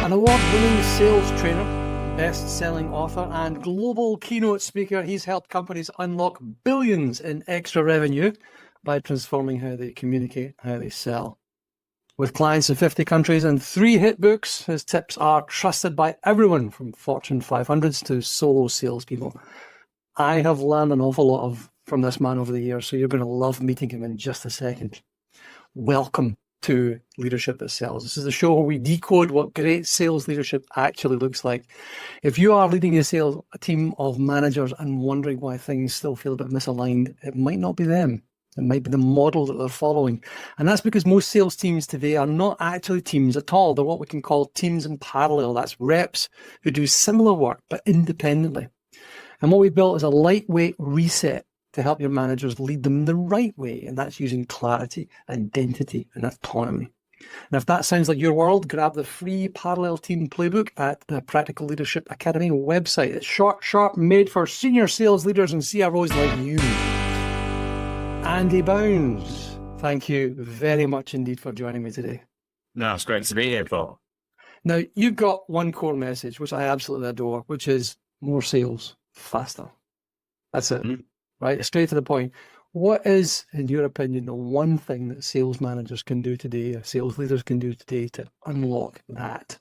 An award-winning sales trainer, best-selling author, and global keynote speaker, he's helped companies unlock billions in extra revenue by transforming how they communicate, how they sell. With clients in 50 countries and 3 hit books, his tips are trusted by everyone from Fortune 500s to solo salespeople. I have learned an awful lot from this man over the years, so you're going to love meeting him in just a second. Welcome to Leadership That Sells. This is the show where we decode what great sales leadership actually looks like. If you are leading a team of managers and wondering why things still feel a bit misaligned, it might not be them. It might be the model that they're following. And that's because most sales teams today are not actually teams at all. They're what we can call teams in parallel. That's reps who do similar work, but independently. And what we built is a lightweight reset to help your managers lead them the right way. And that's using clarity, identity, and autonomy. And if that sounds like your world, grab the free Parallel Team Playbook at the Practical Leadership Academy website. It's short, sharp, made for senior sales leaders and CROs like you. Andy Bounds, thank you very much indeed for joining me today. No, it's great to be here, Paul. Now, you've got one core message, which I absolutely adore, which is more sales, faster. That's it. Mm-hmm. Right, straight to the point. What is, in your opinion, the one thing that sales managers can do today, sales leaders can do today to unlock that?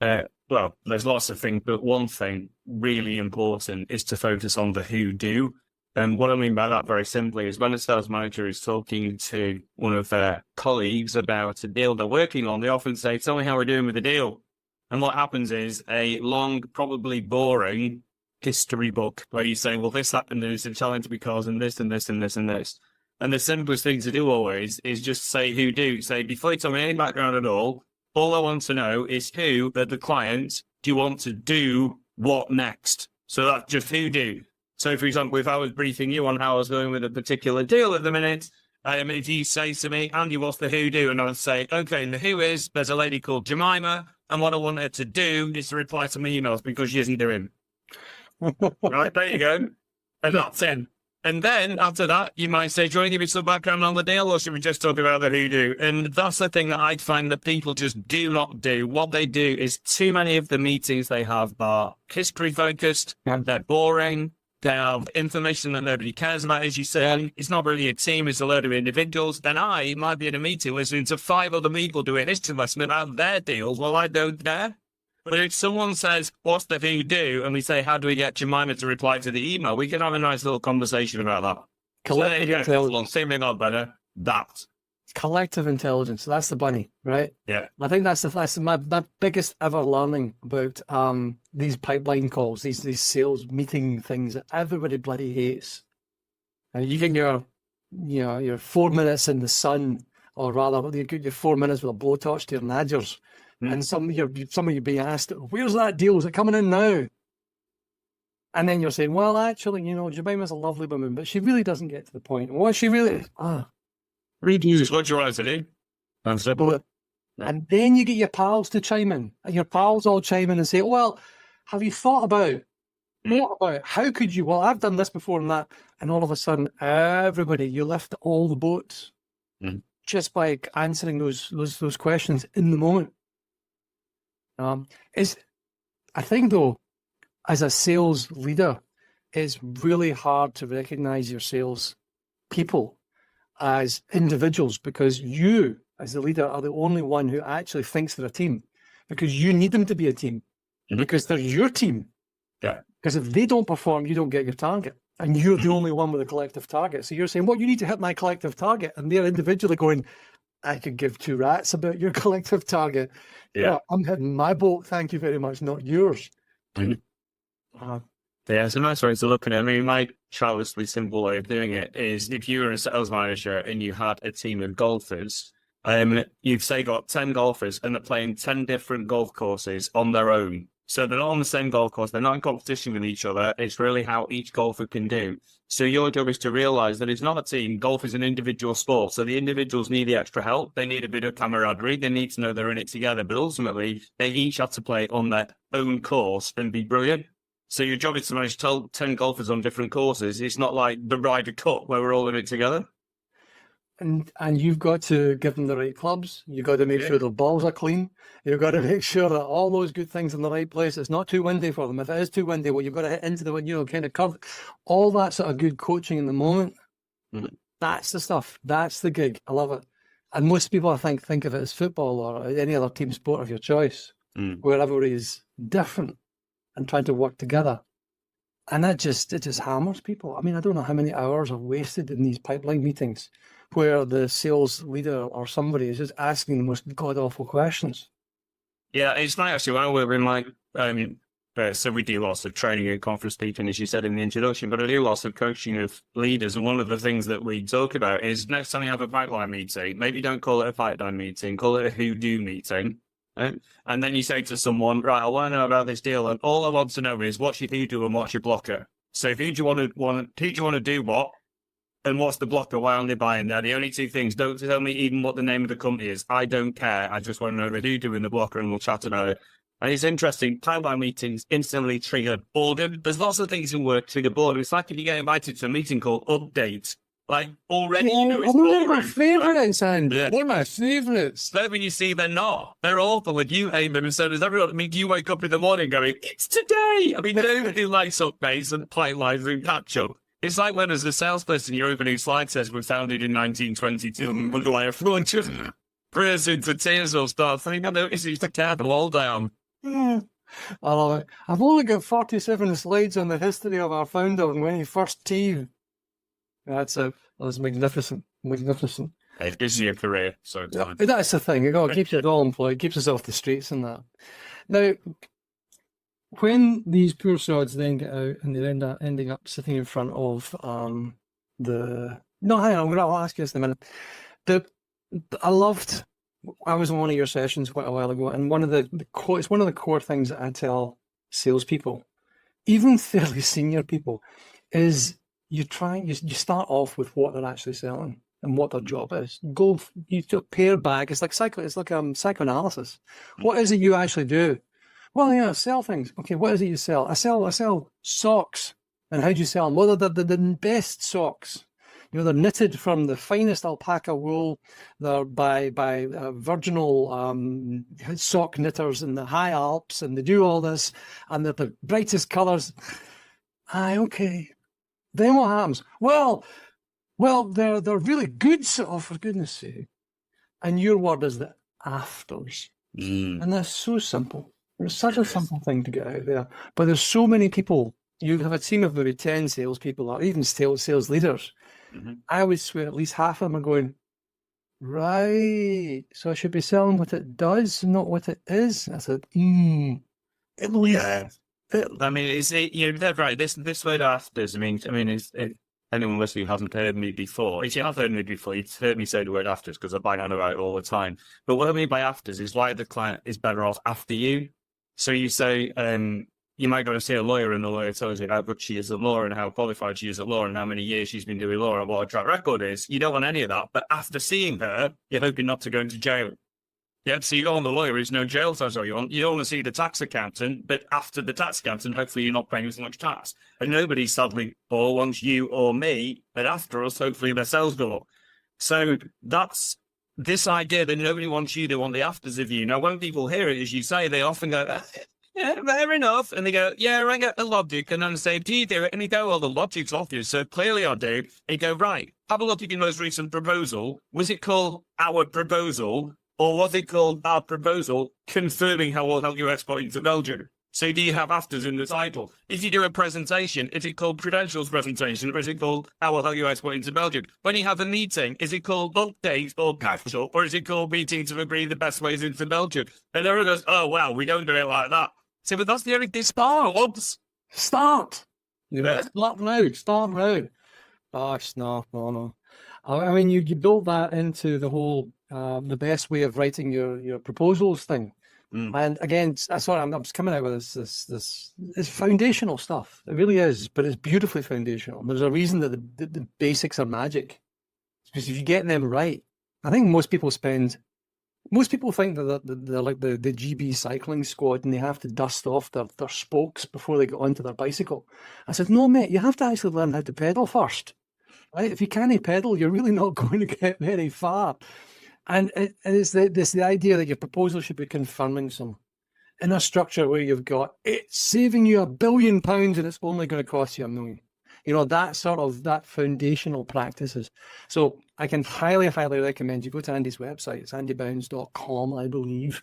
Well, there's lots of things, but one thing really important is to focus on the who do. And what I mean by that very simply is when a sales manager is talking to one of their colleagues about a deal they're working on, they often say, tell me how we're doing with the deal. And what happens is a long, probably boring history book where you say, well, this happened and it's a challenge because and this and this and this and this. And the simplest thing to do always is just say who do. Say, before you tell me any background at all I want to know is who, that the client, do you want to do what next? So that's just who do. So, for example, if I was briefing you on how I was going with a particular deal at the minute, if you say to me, Andy, what's the who do? And I would say, okay, the who is, there's a lady called Jemima, and what I want her to do is to reply to my emails because she isn't doing. Right, there you go. And that's in. And then after that, you might say, do you want to give me some background on the deal, or should we just talk about the who do? And that's the thing that I find that people just do not do. What they do is too many of the meetings they have are history focused, and they're boring. They have information that nobody cares about, as you say. It's not really a team, it's a load of individuals. Then I might be in a meeting listening to 5 other people doing history lesson about their deals. Well, I don't care. But if someone says, what's the who do? And we say, how do we get Jemima to reply to the email? We can have a nice little conversation about that. Collective intelligence. Same thing on better. That. Collective intelligence. That's the bunny, right? Yeah. I think that's my biggest ever learning about these pipeline calls, these sales meeting things that everybody bloody hates. And you get your 4 minutes in the sun, or rather, you get your 4 minutes with a blowtorch to your nadgers. And some of you being asked, where's that deal? Is it coming in now? And then you're saying, well, actually, Jemima's a lovely woman, but she really doesn't get to the point. What she really... Reduce what you want to do. That's it. And then you get your pals to chime in. And your pals all chime in and say, well, have you thought about how could you? Well, I've done this before and that. And all of a sudden, everybody, you lift all the boats just by answering those questions in the moment. I think, though, as a sales leader, it's really hard to recognize your sales people as individuals, because you, as the leader, are the only one who actually thinks they're a team, because you need them to be a team, because they're your team. Yeah. Because if they don't perform, you don't get your target, and you're the only one with a collective target. So you're saying, well, you need to hit my collective target, and they're individually going, I could give 2 rats about your collective target. Yeah, I'm hitting my boat. Thank you very much, not yours. Yeah, it's a nice way to look at it. I mean, my childishly simple way of doing it is if you were a sales manager and you had a team of golfers, you've say got 10 golfers and they're playing 10 different golf courses on their own. So they're not on the same golf course. They're not in competition with each other. It's really how each golfer can do. So your job is to realize that it's not a team. Golf is an individual sport. So the individuals need the extra help. They need a bit of camaraderie. They need to know they're in it together. But ultimately, they each have to play on their own course and be brilliant. So your job is to manage 10 golfers on different courses. It's not like the Ryder Cup where we're all in it together. And you've got to give them the right clubs. You've got to make sure their balls are clean. You've got to make sure that all those good things in the right place. It's not too windy for them. If it is too windy, well, you've got to hit into the kind of curve. All that sort of good coaching in the moment. Mhm. That's the stuff. That's the gig. I love it. And most people, I think of it as football or any other team sport of your choice, where everybody's different and trying to work together. And it just hammers people. I mean, I don't know how many hours are wasted in these pipeline meetings where the sales leader or somebody is just asking the most god-awful questions. Yeah, it's like actually when we're in like, so we do lots of training and conference speaking, as you said in the introduction, but I do lots of coaching of leaders. And one of the things that we talk about is next time you have a pipeline meeting, maybe don't call it a pipeline meeting, call it a who-do meeting. Right? And then you say to someone, right, I want to know about this deal, and all I want to know is what's your who-do and what's your blocker. So who do you want to do what, and what's the blocker? Why aren't they buying that? The only two things. Don't tell me even what the name of the company is. I don't care. I just want to know the who-do and the blocker, and we'll chat about it. And it's interesting. Pipeline meetings instantly trigger boredom. There's lots of things in work trigger boredom. It's like if you get invited to a meeting called Update. Like already, you know, it's they're my favourites, Andy. Yeah. They're my favourites. Then when you see they're not, they're awful, and you hate them, and so does everyone. I mean, you wake up in the morning going, "It's today." I mean, nobody likes updates and pipelines and catch up. It's like when, as a salesperson, your opening slide says we're founded in 1922, and wonder why everyone just bursts into tears or starts. I mean, I notice it's to tear them all down. I love it. I've only got 47 slides on the history of our founder and when he first teamed. That's magnificent, magnificent. It gives you a career, so it's fine. That's the thing. It keeps you all employed, keeps us off the streets and that. Now, when these poor sods then get out and they're ending up sitting in front of the... No, hang on, I'll ask you this in a minute. I was on one of your sessions quite a while ago, and it's one of the core things that I tell salespeople, even fairly senior people, is you start off with what they're actually selling and what their job is. You pare back. It's like psychoanalysis. What is it you actually do? Well, yeah, sell things. Okay, what is it you sell? I sell socks. And how do you sell them? Well, they're the best socks. You know, they're knitted from the finest alpaca wool. They're by virginal sock knitters in the high Alps, and they do all this, and they're the brightest colours. Aye, okay. Then what happens? Well, they're really good, for goodness sake. And your word is the afters. And that's so simple. It's such a simple thing to get out there. But there's so many people. You have a team of maybe 10 salespeople or even sales leaders. I would swear at least half of them are going, right, so I should be selling what it does, not what it is. I said, yeah. I mean, they're right. This word afters, anyone listening who hasn't heard me before, if you have heard me before, you've heard me say the word afters because I bang on about it all the time. But what I mean by afters is why the client is better off after you. So you say, you might go and see a lawyer and the lawyer tells you how good she is at law and how qualified she is at law and how many years she's been doing law and what her track record is. You don't want any of that. But after seeing her, you're hoping not to go into jail. Yeah, so you go on the lawyer, there's no jail time, so you want. You don't want to see the tax accountant, but after the tax accountant, hopefully you're not paying as much tax. And nobody sadly or wants you or me, but after us, hopefully their sales go up. So that's this idea that nobody wants you, they want the afters of you. Now, when people hear it, as you say, they often go, yeah, fair enough. And they go, yeah, I get the logic. And then I say, do you do it? And you go, well, the logic's obvious. So clearly I do. And you go, right, have a look at your most recent proposal. Was it called Our Proposal? Or was it called Our Proposal Confirming How we'll help you export into Belgium? So do you have afters in the title? If you do a presentation, is it called Credentials Presentation? Or is it called How we'll help you export into Belgium? When you have a meeting, is it called Update or Catch Up? Or is it called Meeting to Agree the Best Ways into Belgium? And everyone goes, oh, well, we don't do it like that. So, but that's the only start. Start. Yeah. Start now. Gosh, no. I mean, you build that into the whole the best way of writing your proposals thing. And again, I'm just coming out with this it's foundational stuff. It really is, but it's beautifully foundational. There's a reason that the basics are magic. Because if you get them right, I think most people think that they're like the GB cycling squad and they have to dust off their spokes before they get onto their bicycle. I said, no, mate, you have to actually learn how to pedal first. Right? If you can't pedal, you're really not going to get very far. And it's the idea that your proposal should be confirming some in a structure where you've got it's saving you £1 billion and it's only going to cost you £1 million. That foundational practices. So I can highly, highly recommend you go to Andy's website. It's andybounds.com, I believe.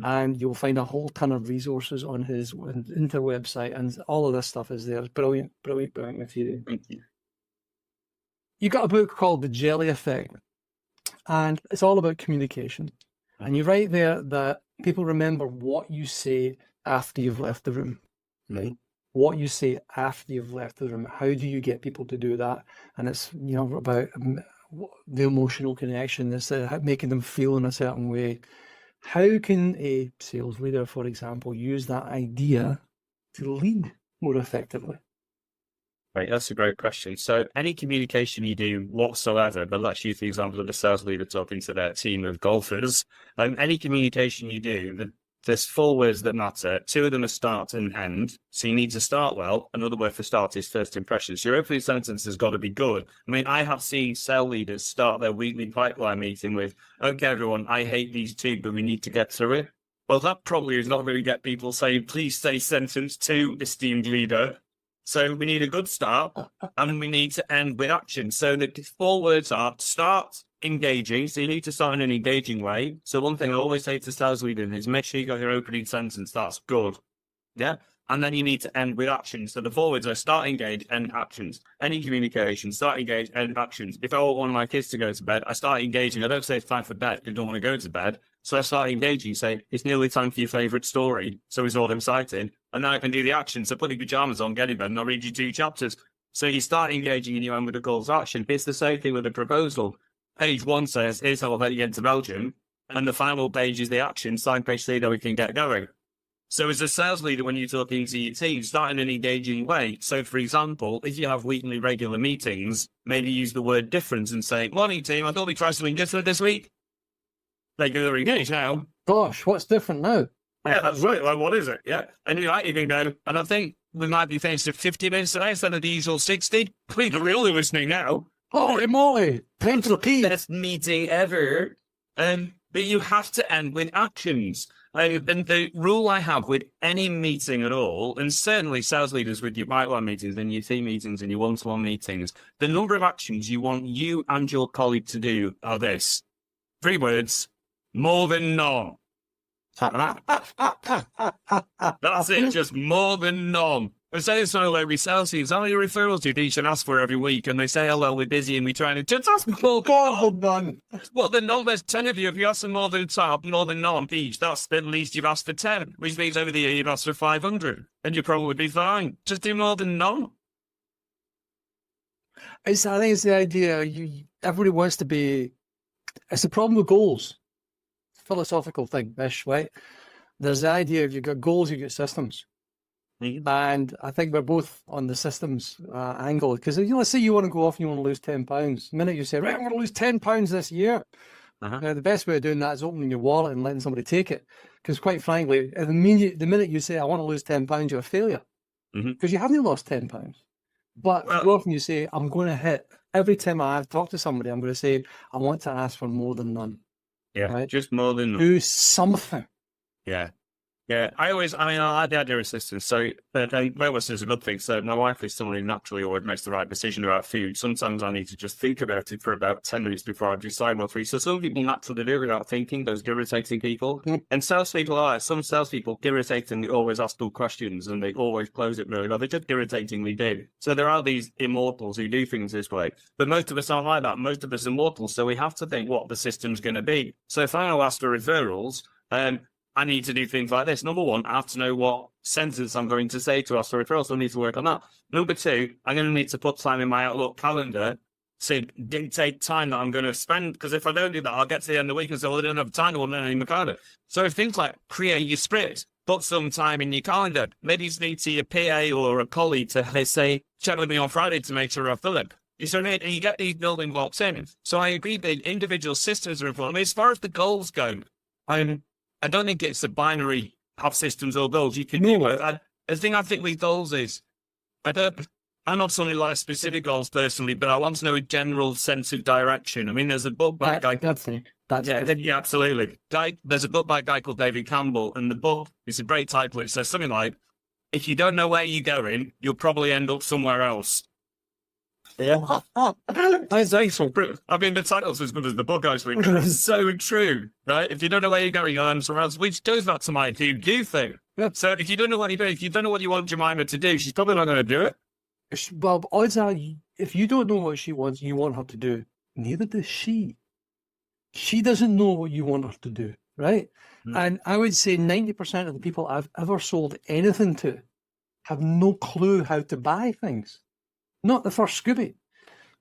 And you'll find a whole ton of resources on his interwebsite, and all of this stuff is there. It's brilliant, brilliant, brilliant material. Thank you. You got a book called The Jelly Effect, and it's all about communication. And you write there that people remember what you say after you've left the room. Right. What you say after you've left the room. How do you get people to do that? And it's about the emotional connection. It's making them feel in a certain way. How can a sales leader, for example, use that idea to lead more effectively? Right, that's a great question. So any communication you do whatsoever, but let's use the example of the sales leader talking to their team of golfers. Any communication you do, there's 4 words that matter. 2 of them are start and end. So you need to start well. Another word for start is first impressions. Your opening sentence has got to be good. I mean, I have seen sales leaders start their weekly pipeline meeting with, okay, everyone, I hate these 2, but we need to get through it. Well, that probably is not going to get people saying, please say sentence 2, esteemed leader. So we need a good start and we need to end with action. So the 4 words are start, engaging. So you need to start in an engaging way. So one thing I always say to sales leaders is make sure you got your opening sentence. That's good. Yeah. And then you need to end with action. So the 4 words are start, engage, end, actions. Any communication, start, engage, end, actions. If I want one of my kids to go to bed, I start engaging. I don't say it's time for bed. They don't want to go to bed. So I start engaging, say, it's nearly time for your favourite story. So it's all exciting. And then I can do the action. So put your pajamas on, get in bed, and I'll read you 2 chapters. So you start engaging and you end with a call to action. It's the same thing with a proposal. Page 1 says, here's how I'll let you get to Belgium. And the final page is the action. Sign page 3 that we can get going. So as a sales leader, when you're talking to your team, start in an engaging way. So for example, if you have weekly regular meetings, maybe use the word difference and say, morning team, I thought we'd try something different this week. They go, engaged now. Gosh, what's different now? Yeah, that's right. Like, what is it? Yeah. And you can go, and I think we might be facing 50 minutes today instead of the usual 60. Please, are really listening now? Holy moly, plenty of tea. Best meeting ever. But you have to end with actions. And the rule I have with any meeting at all, and certainly sales leaders with your pipeline meetings and your team meetings and your one-to-one meetings, the number of actions you want you and your colleague to do are this. 3 words, more than none. That's it, just more than none. I say it's not every sales teams. How many referrals do you should ask for every week? And they say, oh, well, we're busy and we try to just ask for more than none. Well, then no, there's 10 of you. If you ask for more than none each, that's at least you've asked for 10, which means over the year you've asked for 500, and you probably would be fine. Just do more than none. I think it's the idea. Everybody wants to be. It's the problem with goals. Philosophical thing, right? There's the idea if you've got goals, you've got systems. And I think we're both on the systems angle. Because let's say you want to go off and you want to lose £10. The minute you say, right, I'm going to lose £10 this year. Now, the best way of doing that is opening your wallet and letting somebody take it. Because quite frankly, the minute you say, I want to lose £10, you're a failure. Because you haven't lost £10. But often you say, I'm going to hit, every time I talk to somebody, I'm going to say, I want to ask for more than none. Yeah, right? Just more than none. Do something. Yeah. Yeah, I had a assistant, so wellness is a good thing. So my wife is someone who naturally always makes the right decision about food. Sometimes I need to just think about it for about 10 minutes before I decide what food. So some people naturally do without thinking, those irritating people. And some salespeople irritatingly always ask good questions and they always close it really well. They just irritatingly do. So there are these immortals who do things this way. But most of us aren't like that. Most of us are mortals. So we have to think what the system's going to be. So if I ask for referrals, I need to do things like this. Number 1, I have to know what sentence I'm going to say to ask for referrals, so I need to work on that. Number 2, I'm going to need to put time in my Outlook calendar to dictate time that I'm going to spend, because if I don't do that, I'll get to the end of the week and say, well, I don't have time, or in my calendar. So things like create your script, put some time in your calendar. Maybe you need to your PA or a colleague to say, check with me on Friday to make sure I fill it. And you get these building blocks in. So I agree that individual systems are important. I mean, as far as the goals go, I don't think it's a binary have systems or goals. You can do it. The thing I think with goals is, I'm not something like specific goals personally, but I want to know a general sense of direction. I mean, there's a book by a guy. Yeah, absolutely. There's a book by a guy called David Campbell, and the book is a great title. It says something like, if you don't know where you're going, you'll probably end up somewhere else. Yeah. That's excellent. I mean, the title's as good as the book, actually. It's so true, right? If you don't know where you're going, you'll end up somewhere else, which goes back to my do thing. Yeah. So if you don't know what you're doing, if you don't know what you want Jemima to do, she's probably not going to do it. Well, odds are, if you don't know what she wants, you want her to do, neither does she. She doesn't know what you want her to do, right? And I would say 90% of the people I've ever sold anything to have no clue how to buy things. Not the first Scooby,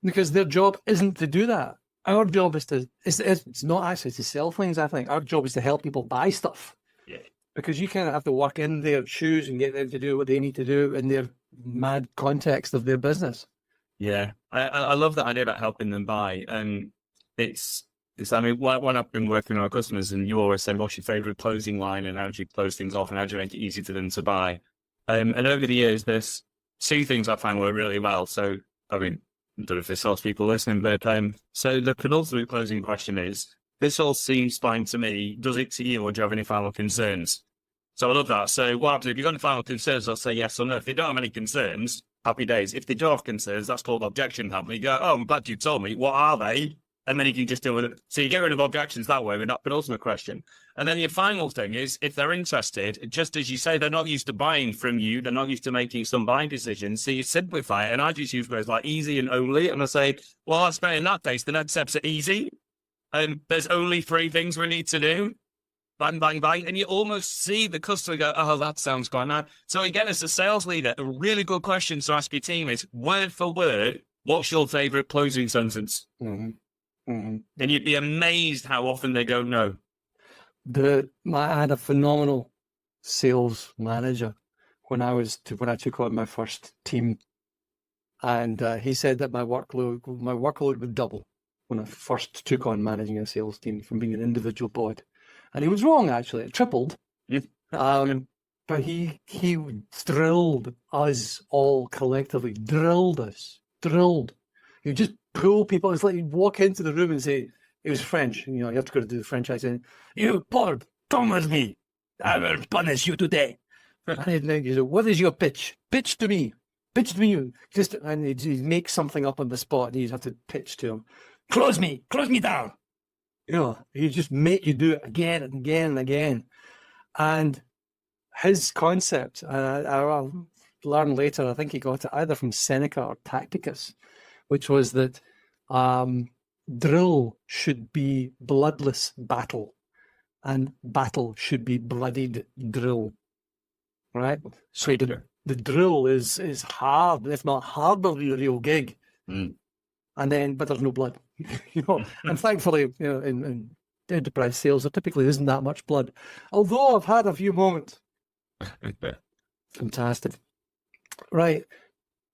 because their job isn't to do that. Our job is it's not actually to sell things, I think. Our job is to help people buy stuff. Yeah. Because you kind of have to work in their shoes and get them to do what they need to do in their mad context of their business. Yeah. I love that idea about helping them buy. And I mean, when I've been working with our customers, and you always say, what's your favorite closing line, and how do you close things off, and how do you make it easy for them to buy? And over the years, there's two things I find work really well. So, I mean, I don't know if there's salespeople listening, but so the penultimate closing question is, this all seems fine to me. Does it to you, or do you have any final concerns? So I love that. So what happens if you've got any final concerns? I'll say yes or no. If they don't have any concerns, happy days. If they do have concerns, that's called objection handling. You go, oh, I'm glad you told me. What are they? And then you can just deal with it. So you get rid of objections that way with that penultimate question. And then your final thing is, if they're interested, just as you say, they're not used to buying from you, they're not used to making some buying decisions. So you simplify it. And I just use words like easy and only. And I say, well, that's better in that case. The next steps are easy. And there's only 3 things we need to do. Bang, bang, bang. And you almost see the customer go, oh, that sounds quite nice. So again, as a sales leader, a really good question to ask your team is, word for word, what's your favorite closing sentence? Mm-hmm. Mm-hmm. And you'd be amazed how often they go no. I had a phenomenal sales manager when I took on my first team, and he said that my workload would double when I first took on managing a sales team from being an individual bod, and he was wrong. Actually, it tripled. Yeah. But he drilled us all collectively. Drilled. You just pull people. It's like you walk into the room and say, it was French. You know, you have to go to do the French accent. You, Paul, come with me. I will punish you today. And then you say, what is your pitch? Pitch to me. Pitch to me. And he makes something up on the spot, and you have to pitch to him. Close me down. You know, he just make you do it again and again and again. And his concept, I'll learn later, I think he got it either from Seneca or Tacticus, which was that drill should be bloodless battle, and battle should be bloodied drill. Right? So the drill is hard, if not harder than the real gig. Mm. But there's no blood. You know, and thankfully, you know, in enterprise sales, there typically isn't that much blood. Although I've had a few moments. Fantastic. Right.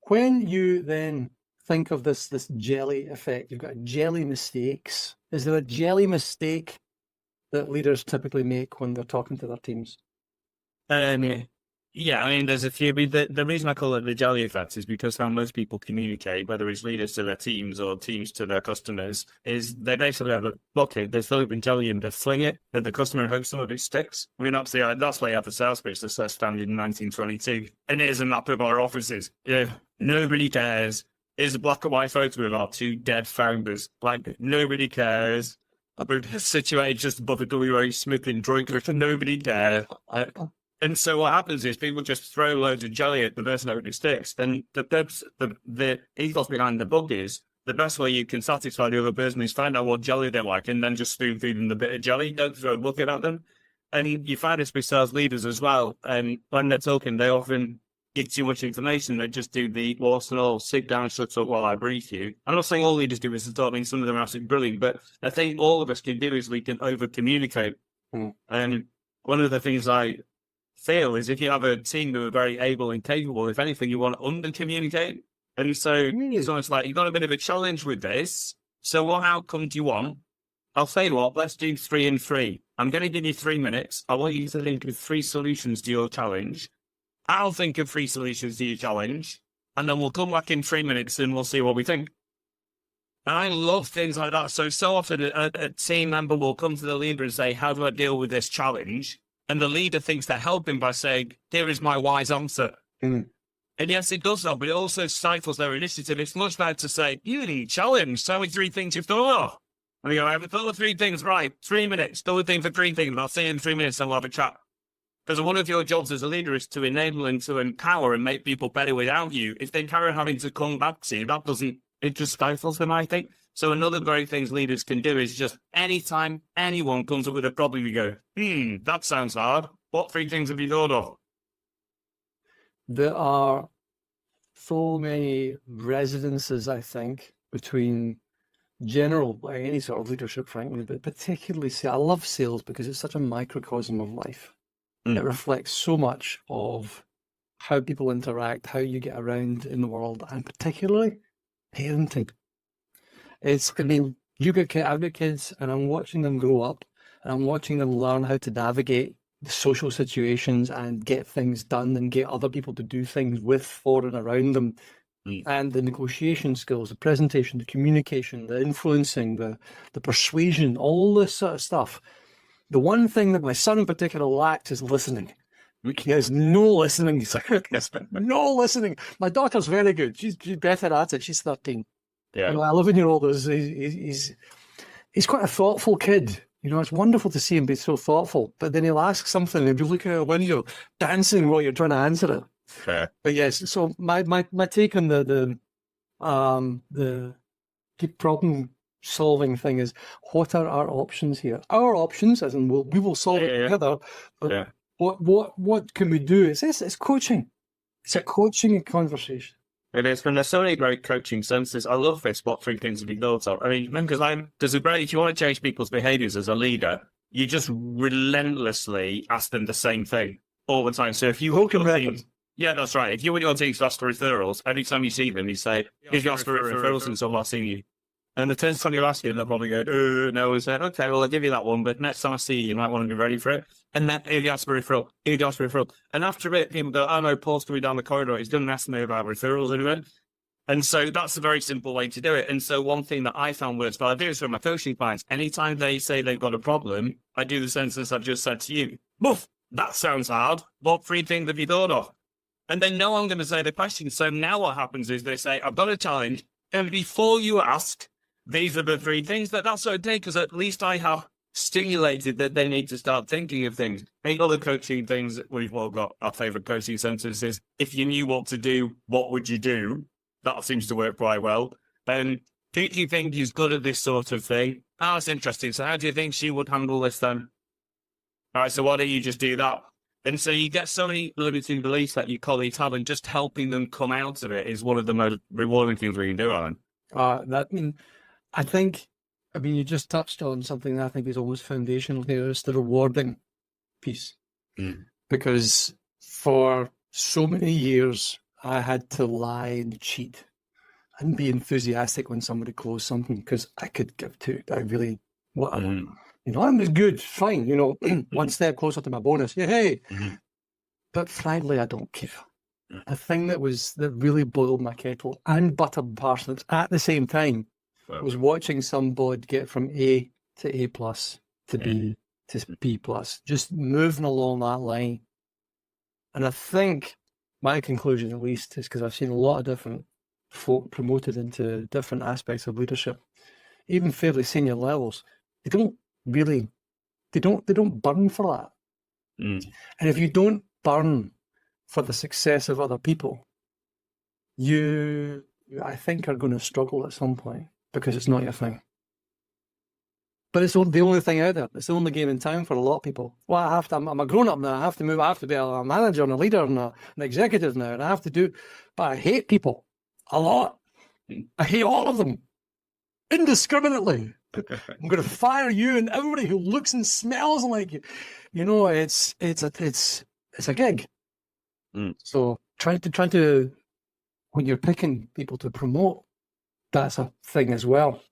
When you then think of this jelly effect, you've got jelly mistakes. Is there a jelly mistake that leaders typically make when they're talking to their teams? Yeah, I mean, there's a few. The reason I call it the jelly effect is because how most people communicate, whether it's leaders to their teams or teams to their customers, is they basically have a bucket, they fill it with jelly and they fling it, and the customer hopes some of it sticks. I mean, obviously, that's why you have the sales pitch that started in 1922. And it is a map of our offices. Yeah, nobody cares. It's a black and white photo of our 2 dead founders. Like, nobody cares. We're situated just above the W.A. Smith in Droitwich, and nobody cares. And so what happens is people just throw loads of jelly at the person who sticks. And the ethos behind the book is the best way you can satisfy the other person is find out what jelly they like and then just spoon feed them the bit of jelly. Don't throw a bucket at them. And you find this with sales leaders as well. And when they're talking, they often give too much information. They just do the what's and all, sit down, shut up while I brief you. I'm not saying all leaders do this at all. I mean, some of them are absolutely brilliant. But I think all of us can do is we can over-communicate. And one of the things I feel is if you have a team who are very able and capable, if anything, you want to under-communicate. And so it's like, you've got a bit of a challenge with this. So what outcome do you want? I'll say what, let's do 3 and 3. I'm going to give you 3 minutes. I want you to think of 3 solutions to your challenge. I'll think of 3 solutions to your challenge. and then we'll come back in 3 minutes and we'll see what we think. And I love things like that. So often a team member will come to the leader and say, how do I deal with this challenge? And the leader thinks they're helping by saying, here is my wise answer. Mm. And yes, it does that, but it also stifles their initiative. It's much better to say, you need challenge. Tell me 3 things you've thought of. And you go, I've thought of 3 things, right? 3 minutes. Do a thing for 3 things. I'll see you in 3 minutes and we'll have a chat. Because one of your jobs as a leader is to enable and to empower and make people better without you. If they carry on having to come back to you, it just stifles them, I think. So another great thing leaders can do is just anytime anyone comes up with a problem, you go, that sounds hard. What 3 things have you thought of? There are so many resonances, I think, between any sort of leadership, frankly, but particularly, I love sales because it's such a microcosm of life. It reflects so much of how people interact, how you get around in the world, and particularly parenting. I've got kids, and I'm watching them grow up, and I'm watching them learn how to navigate the social situations and get things done and get other people to do things with, for, and around them. And the negotiation skills, the presentation, the communication, the influencing, the persuasion, all this sort of stuff. The one thing that my son in particular lacked is listening. He has no listening. He's like, no listening. My daughter's very good. She's better at it. She's 13. Yeah. My 11-year-old he's quite a thoughtful kid. It's wonderful to see him be so thoughtful. But then he'll ask something and he'll be looking out a window, dancing while you're trying to answer it. Fair. But yes, so my take on the problem solving thing is, what are our options here? Our options, as in we will solve it together. But what can we do? It's coaching. It's a coaching and conversation. It is, and there's so many great coaching senses. I love this. What 3 things have you thought of? I mean, because if you want to change people's behaviors as a leader, you just relentlessly ask them the same thing all the time. So if you hook your team, yeah, that's right. If you want your team to ask for referrals, every time you see them, you say, "If you ask for referrals since I've last seen you," and the 10th time you ask it, they'll probably go, no, and say, okay, well, I'll give you that one, but next time I see you, you might want to be ready for it. And then if you ask for referral, and after it, people go, oh no, Paul's coming down the corridor. He's going to ask me about referrals anyway. And so that's a very simple way to do it. And so one thing that I found works well, I do this for my coaching clients. Anytime they say they've got a problem, I do the sentence I've just said to you. Woof, that sounds hard. What 3 things have you thought of? And they know I'm going to say the question. So now what happens is they say, I've got a challenge. And before you ask, these are the 3 things. That's okay, because at least I have stimulated that they need to start thinking of things. Any other coaching things, we've all got our favourite coaching sentences. If you knew what to do, what would you do? That seems to work quite well. Then, do you think he's good at this sort of thing? Oh, that's interesting. So how do you think she would handle this then? All right, so why don't you just do that? And so you get so many limiting beliefs that your colleagues have, and just helping them come out of it is one of the most rewarding things we can do, Alan. You just touched on something that I think is almost foundational here. It's the rewarding piece. Because for so many years, I had to lie and cheat and be enthusiastic when somebody closed something, because I could give to it. I'm as good, fine, one step closer to my bonus. Hey. But frankly, I don't care. The thing that really boiled my kettle and buttered parsnips at the same time was watching somebody get from A to A plus to B to B plus, just moving along that line. And I think my conclusion, at least, is because I've seen a lot of different folk promoted into different aspects of leadership, even fairly senior levels. They don't burn for that. And if you don't burn for the success of other people, you, I think, are going to struggle at some point, because it's not your thing. But it's the only thing out there. It's the only game in town for a lot of people. Well, I'm a grown-up now. I have to move. I have to be a manager and a leader and an executive now. And I have to do, but I hate people a lot. I hate all of them indiscriminately. I'm going to fire you and everybody who looks and smells like you. It's a gig. So trying to, when you're picking people to promote, that's a thing as well.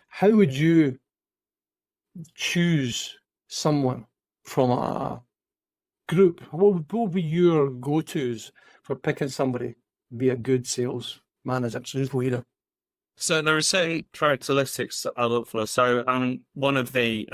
How would you choose someone from a group? What would be your go-tos for picking somebody be a good sales manager, sales leader? So there are certain characteristics that I look for. So one of the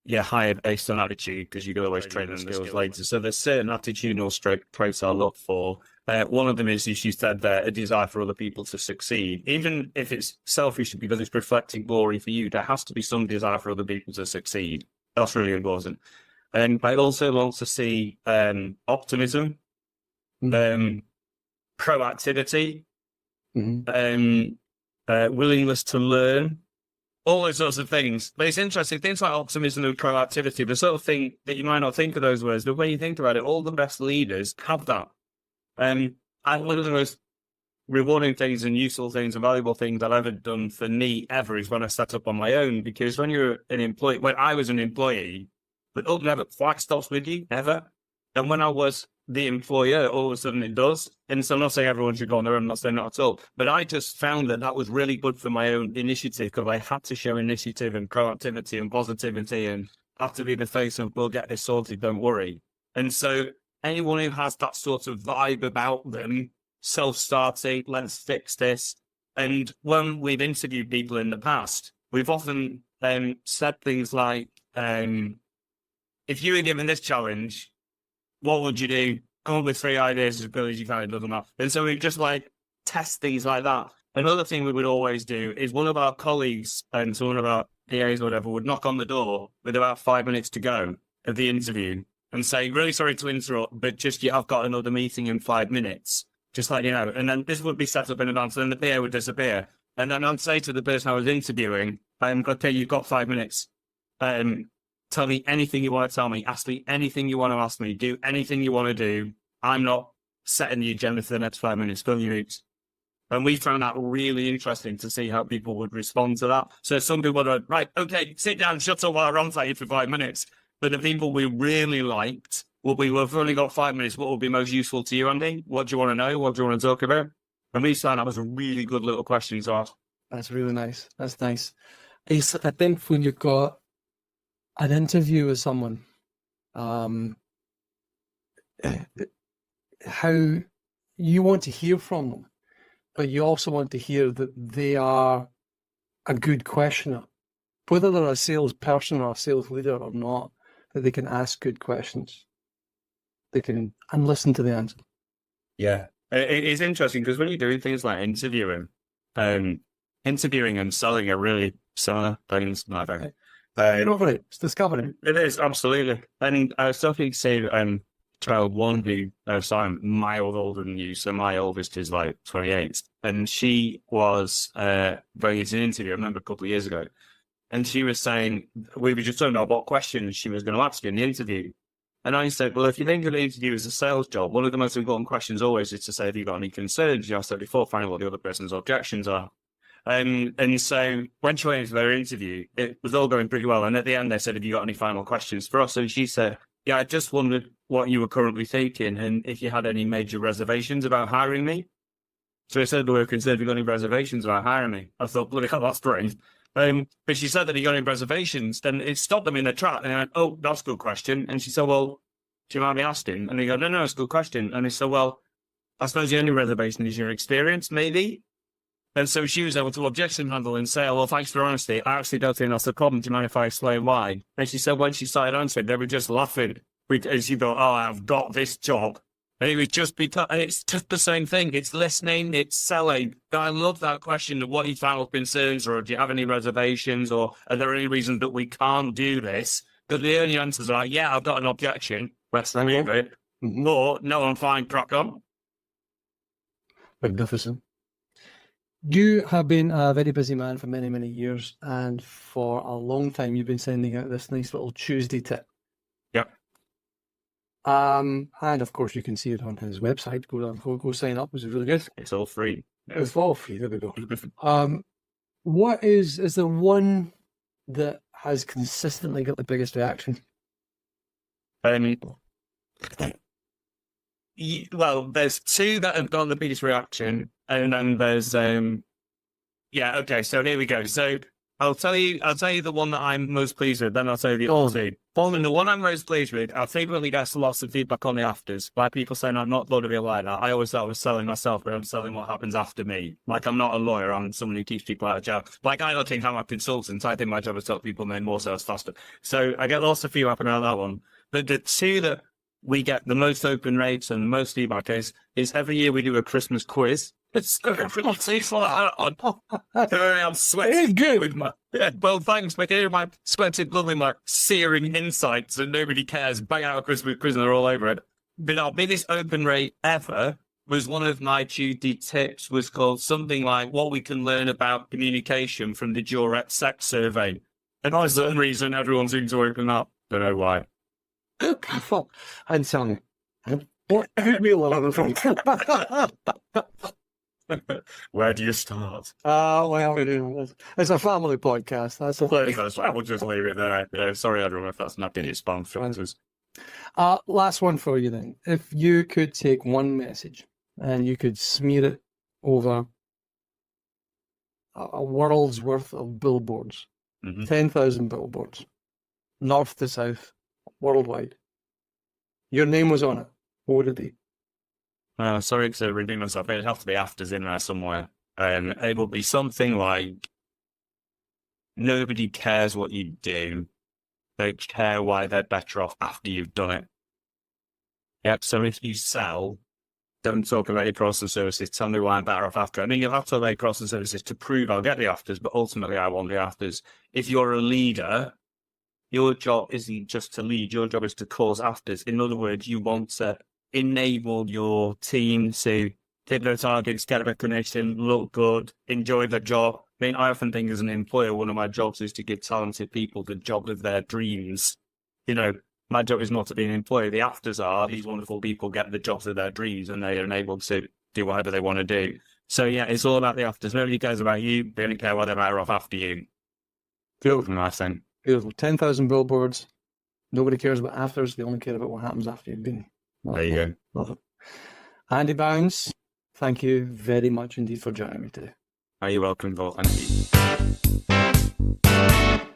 you're hired based on attitude because you can always train the skills later. So there's certain attitudinal traits I look for. One of them is, as you said there, a desire for other people to succeed. Even if it's selfish because it's reflecting glory for you, there has to be some desire for other people to succeed. That's really important. And I also want to see optimism, proactivity, willingness to learn, all those sorts of things. But it's interesting, things like optimism and proactivity, the sort of thing that you might not think of those words, but when you think about it, all the best leaders have that. And one of the most rewarding things and useful things and valuable things I've ever done for me ever is when I set up on my own, because when you're an employee, when I was an employee, but it never quite stops with you, ever. And when I was the employer, all of a sudden it does. And so I'm not saying everyone should go on their own, I'm not saying not at all. But I just found that was really good for my own initiative, because I had to show initiative and proactivity and positivity and have to be the face of, we'll get this sorted, don't worry. And so anyone who has that sort of vibe about them, self-starting, let's fix this. And when we've interviewed people in the past, we've often said things like, if you were given this challenge, what would you do? Come up with 3 ideas as good as you can, it doesn't matter. And so we just test things like that. Another thing we would always do is one of our colleagues and so one of our PAs or whatever would knock on the door with about 5 minutes to go of the interview and say, really sorry to interrupt, but just I've got another meeting in 5 minutes. Just let you know. And then this would be set up in advance, and then the PA would disappear. And then I'd say to the person I was interviewing, okay, you've got 5 minutes. Tell me anything you want to tell me. Ask me anything you want to ask me. Do anything you want to do. I'm not setting the agenda for the next 5 minutes. Fill your boots. And we found that really interesting to see how people would respond to that. So some people are right, okay, sit down, shut up while I run at you for 5 minutes. But the people we really liked, we've only got 5 minutes. What would be most useful to you, Andy? What do you want to know? What do you want to talk about? And we found that was a really good little question to ask. That's really nice. That's nice. I think when you've got an interview with someone, how you want to hear from them, but you also want to hear that they are a good questioner, whether they're a salesperson or a sales leader or not, that they can ask good questions. They can and listen to the answer. Yeah, it's interesting because when you're doing things like interviewing and selling are really similar things. I think. Over it. It's discovery. It is, absolutely. And I was talking to child one who, I'm miles older than you, so my oldest is 28. And she was going into an interview, I remember a couple of years ago, and she was saying, we were just talking about what questions she was going to ask you in the interview. And I said, well, if you think of an interview as a sales job, one of the most important questions always is to say, have you got any concerns? I said before, find out what the other person's objections are. And so when she went into their interview, it was all going pretty well. And at the end, they said, have you got any final questions for us? And she said, yeah, I just wondered what you were currently thinking and if you had any major reservations about hiring me. So I said, we were concerned, have you got any reservations about hiring me? I thought, bloody hell, that's strange. But she said that you got any reservations, then it stopped them in their track. And I went, oh, that's a good question. And she said, well, do you mind me asking? And they go, no, it's a good question. And he said, well, I suppose the only reservation is your experience, maybe. And so she was able to objection handle and say, well, thanks for honesty. I actually don't think that's a problem. Do you mind if I explain why? And she said when she started answering, they were just laughing. And she thought, oh, I've got this job. And it was just because, and it's just the same thing. It's listening, it's selling. I love that question of what your final concerns, or do you have any reservations, or are there any reasons that we can't do this? Because the only answers are, yeah, I've got an objection. Let's let me it. Or, no, I'm fine, crack on. Magnificent. You have been a very busy man for many, many years, and for a long time you've been sending out this nice little Tuesday tip. Yep. And of course you can see it on his website. Go sign up, which is really good. It's all free. It's all free. There we go. What is the one that has consistently got the biggest reaction? Well, there's two that have got the biggest reaction, and then there's okay, so here we go. So I'll tell you the one that I'm most pleased with, then I'll tell you the other two. Following the one I'm most pleased with, I frequently get lots of feedback on the afters by people saying I'm not going to be like that. I always thought I was selling myself, but I'm selling what happens after me. Like, I'm not a lawyer, I'm someone who teaches people how to job. Like, I don't think I'm a consultant. I think my job is to help people make more sales faster. So I get lots of feedback about that one. But the two that we get the most open rates and the most feedback is every year we do a Christmas quiz. It's I'm sweating good with my well, thanks, but here my sweated lovely my searing insights and nobody cares. Bang out a Christmas quiz and they're all over it. But our biggest open rate ever was one of my Tuesday tips was called something like what we can learn about communication from the Durex sex survey. And for some reason everyone seems to open up. Don't know why. I'm telling you. What me alone from? Where do you start? Well, it's a family podcast. That's all. We'll just leave it there. Yeah, sorry, everyone, if that's not getting spam filters. Last one for you then. If you could take one message and you could smear it over a world's worth of billboards, 10,000 billboards, north to south, worldwide, your name was on it, what would it be? Sorry to redeem myself. It'd have to be afters in there somewhere. It will be something like nobody cares what you do. They care why they're better off after you've done it. Yep. So if you sell, don't talk about your products and services. Tell me why I'm better off after. I mean, you'll have to make products and services to prove I'll get the afters, but ultimately I want the afters. If you're a leader, your job isn't just to lead. Your job is to cause afters. In other words, you want to enable your team to hit their targets, get a recognition, look good, enjoy their job. I mean, I often think as an employer, one of my jobs is to give talented people the job of their dreams. You know, my job is not to be an employer. The afters are these wonderful people get the jobs of their dreams and they are enabled to do whatever they want to do. So yeah, it's all about the afters. Nobody cares about you. They only care what they're better off after you. Beautiful. Nice thing. Beautiful. 10,000 billboards. Nobody cares about afters. They only care about what happens after you've been. There you go. Love it. Andy Bounds, thank you very much indeed for joining me today. Are you welcome, Paul? Thank you.